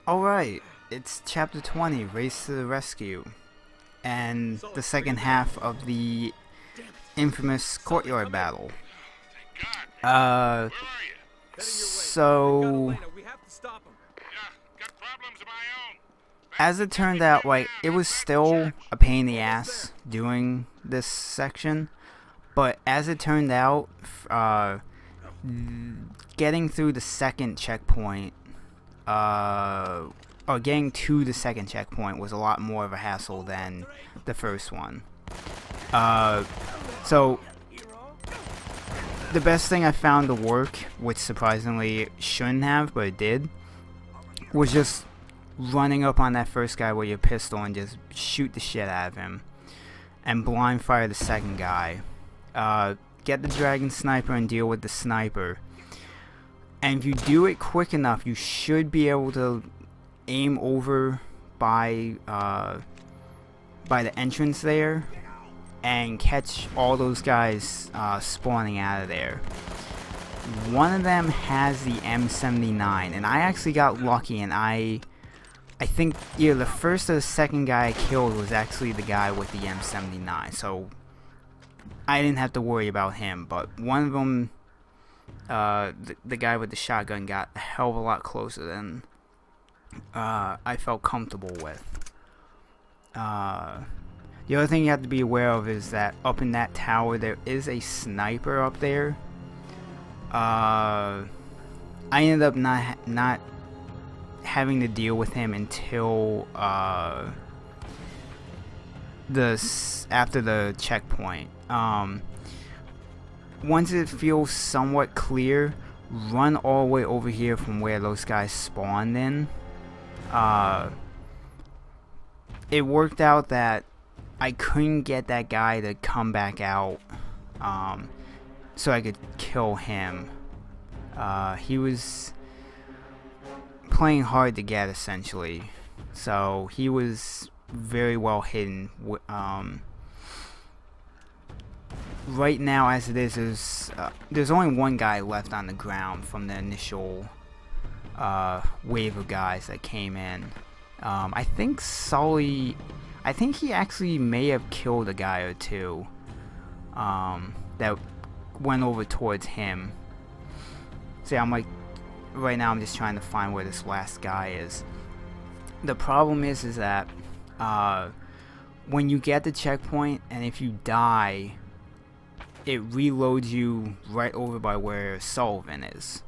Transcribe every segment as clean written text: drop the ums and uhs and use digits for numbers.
Alright, it's chapter 20, Race to the Rescue, and the second half of the infamous courtyard battle. So as it turned out, like, it was still a pain in the ass doing this section, but as it turned out, getting through the second checkpoint, or getting to the second checkpoint was a lot more of a hassle than the first one. So the best thing I found to work, which surprisingly shouldn't have, but it did, was just running up on that first guy with your pistol and just shoot the shit out of him, and blind fire the second guy. Get the dragon sniper and deal with the sniper. And if you do it quick enough, you should be able to aim over by the entrance there and catch all those guys spawning out of there. One of them has the M79, and I actually got lucky, and I think either the first or the second guy I killed was actually the guy with the M79, so I didn't have to worry about him. But one of them, the guy with the shotgun, got a hell of a lot closer than I felt comfortable with. The other thing you have to be aware of is that up in that tower there is a sniper up there. I ended up not having to deal with him until after the checkpoint. Once it feels somewhat clear, run all the way over here from where those guys spawned in. It worked out that I couldn't get that guy to come back out, so I could kill him. He was playing hard to get, essentially, so he was very well hidden. Right now, as it is, there's only one guy left on the ground from the initial wave of guys that came in. I think Sully, I think he actually may have killed a guy or two that went over towards him. See, I'm like, right now I'm just trying to find where this last guy is. The problem is that when you get the checkpoint, and if you die, it reloads you right over by where Sullivan is.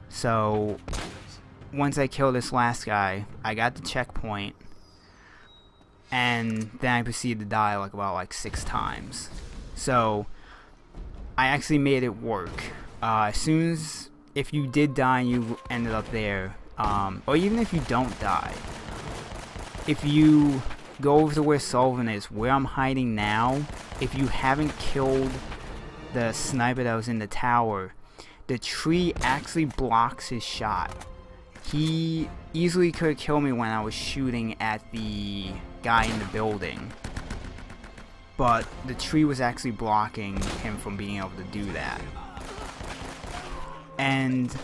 So once I kill this last guy, I got the checkpoint, and then I proceeded to die about 6 times. So I actually made it work. As soon as, if you did die and you ended up there, or even if you don't die, if you go over to where Sullivan is, where I'm hiding now, if you haven't killed the sniper that was in the tower, the tree actually blocks his shot. He easily could have killed me when I was shooting at the guy in the building, but the tree was actually blocking him from being able to do that. And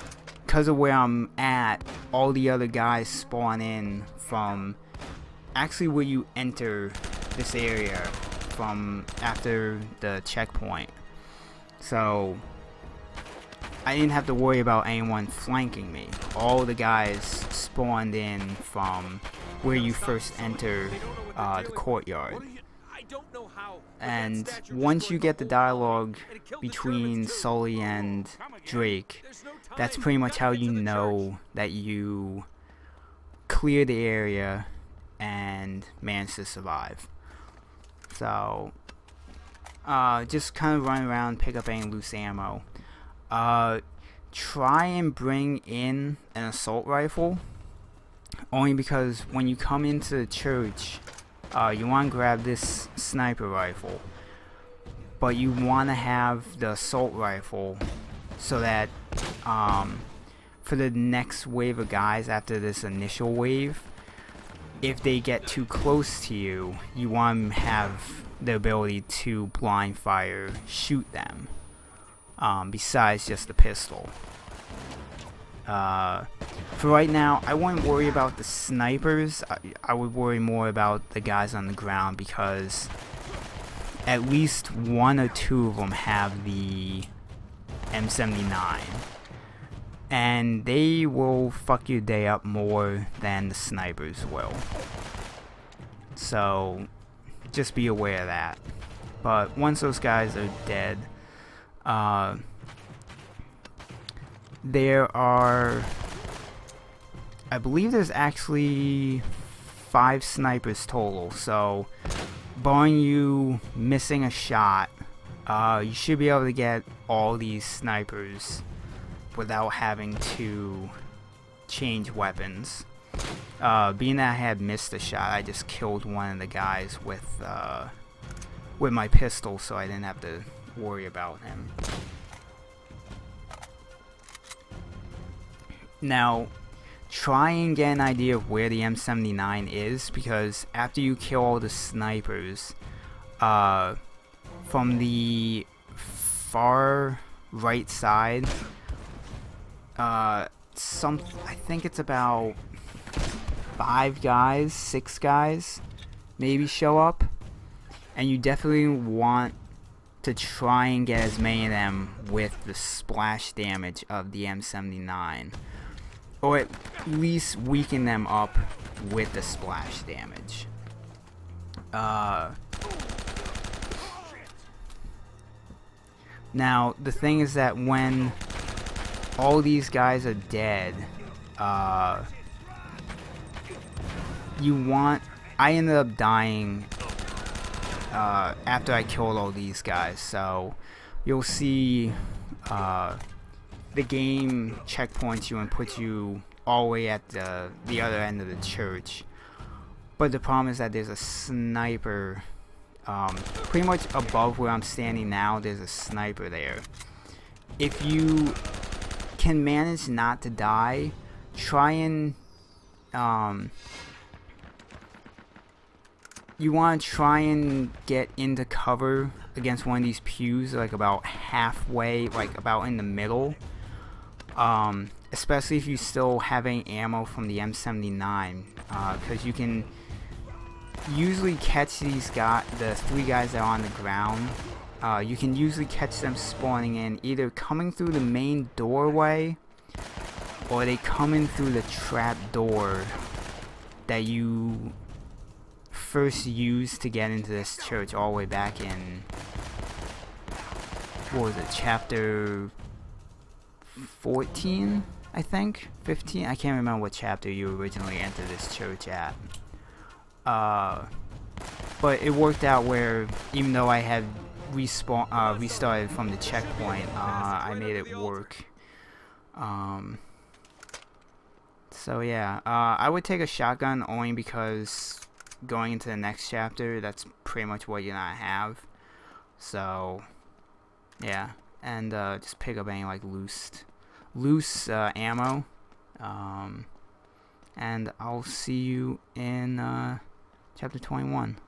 because of where I'm at, all the other guys spawn in from actually where you enter this area from after the checkpoint. So I didn't have to worry about anyone flanking me. All the guys spawned in from where you first enter the courtyard. And once you get the dialogue between Sully and Drake, that's pretty much how you know that you clear the area and manage to survive. So just kind of run around, pick up any loose ammo. Try and bring in an assault rifle, only because when you come into the church, you want to grab this sniper rifle, but you want to have the assault rifle so that for the next wave of guys after this initial wave, if they get too close to you, you want to have the ability to blind fire, shoot them, besides just the pistol. For right now, I wouldn't worry about the snipers. I would worry more about the guys on the ground, because at least one or two of them have the M79, and they will fuck your day up more than the snipers will. So just be aware of that. But once those guys are dead, there are, I believe there's actually 5 snipers total, so barring you missing a shot, you should be able to get all these snipers without having to change weapons. Being that I had missed a shot, I just killed one of the guys with my pistol, so I didn't have to worry about him. Now, try and get an idea of where the M79 is, because after you kill all the snipers, from the far right side, I think it's about 5 guys, 6 guys maybe show up, and you definitely want to try and get as many of them with the splash damage of the M79, or at least weaken them up with the splash damage. Now the thing is that when all these guys are dead, I ended up dying after I killed all these guys, so you'll see the game checkpoints you and puts you all the way at the other end of the church. But the problem is that there's a sniper pretty much above where I'm standing now. There's a sniper there. If you can manage not to die, try and you want to try and get into cover against one of these pews, like about halfway, like about in the middle. Especially if you still have any ammo from the M79, because you can usually catch these guys, the 3 guys that are on the ground. You can usually catch them spawning in, either coming through the main doorway, or they come in through the trap door that you first used to get into this church all the way back in, what was it, chapter 14, I think? 15? I can't remember what chapter you originally entered this church at. But it worked out where, even though I had restarted from the checkpoint, I made it work. So yeah, I would take a shotgun only because going into the next chapter, that's pretty much what you're gonna have. So yeah, and just pick up any like loose ammo, and I'll see you in chapter 21.